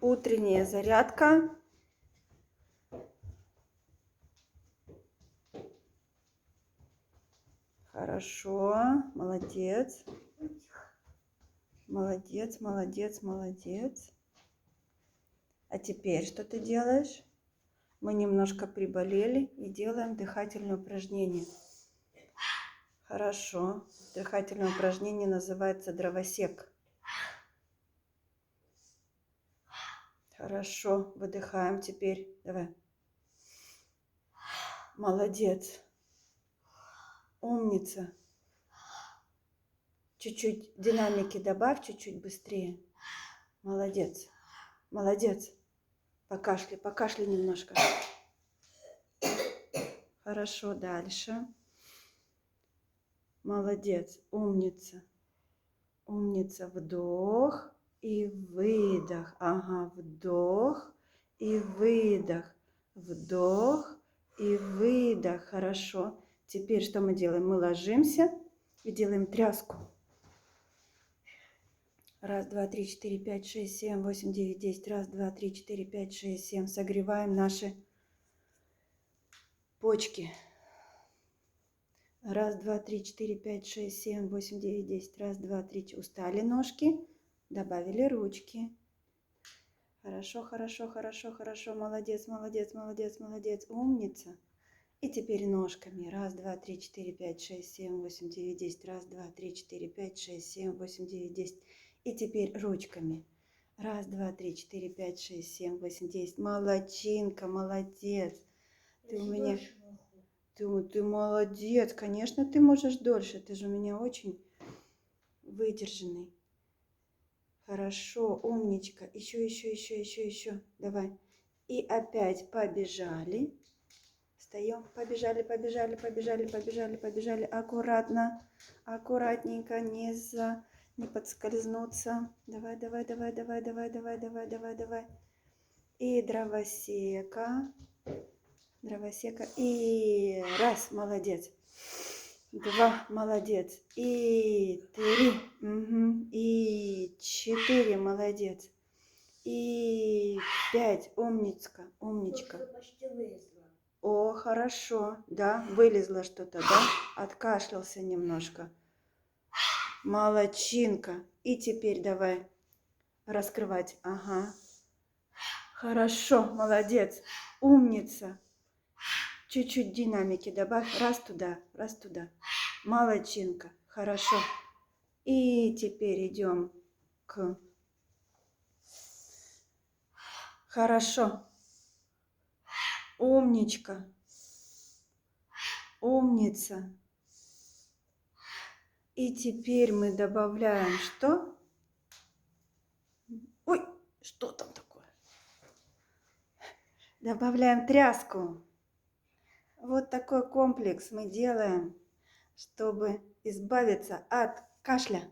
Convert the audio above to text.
Утренняя зарядка. Хорошо, молодец. Молодец, молодец, молодец. А теперь что ты делаешь? Мы немножко приболели и делаем дыхательное упражнение. Хорошо. Дыхательное упражнение называется дровосек. Хорошо. Выдыхаем теперь. Давай. Молодец. Умница. Чуть-чуть динамики добавь, чуть-чуть быстрее. Молодец. Молодец. Покашляй немножко. Хорошо, дальше. Молодец, умница. Умница. Вдох и выдох. Ага, вдох и выдох. Вдох и выдох. Хорошо. Теперь что мы делаем? Мы ложимся и делаем тряску. 1, 2, 3, 4, 5, 6, 7, 8, 9, 10. 1, 2, 3, 4, 5, 6, 7. Согреваем наши почки. 1, 2, 3, 4, 5, 6, 7, 8, 9, 10. 1, 2, 3. Устали ножки. Добавили ручки. Хорошо, хорошо, хорошо, хорошо. Молодец, молодец, молодец, молодец. Умница. И теперь ножками. 1, 2, 3, 4, 5, 6, 7, 8, 9, 10. 1, 2, 3, 4, 5, 6, 7, 8, 9, 10. И теперь ручками. 1, 2, 3, 4, 5, 6, 7, 8, 10. Молодчинка, молодец. Ты у меня... Ты молодец. Конечно, ты можешь дольше. Ты же у меня очень выдержанный. Хорошо, умничка. Еще. Давай. И опять побежали. Встаем. Побежали. Аккуратно. Аккуратненько. Не подскользнуться. Давай. И дровосека. И раз, молодец. 2, молодец. И 3, и 4, молодец. И 5, умничка. Почти вылезла. О, хорошо. Да, вылезло что-то, да? Откашлялся немножко. Молодчинка. И теперь давай раскрывать. Ага. Хорошо, молодец. Умница. Чуть-чуть динамики добавь. Раз туда. Молодчинка. Хорошо. И теперь идем к... Хорошо. Умничка. Умница. И теперь мы добавляем что? Ой, что там такое? Добавляем тряску. Вот такой комплекс мы делаем, чтобы избавиться от кашля.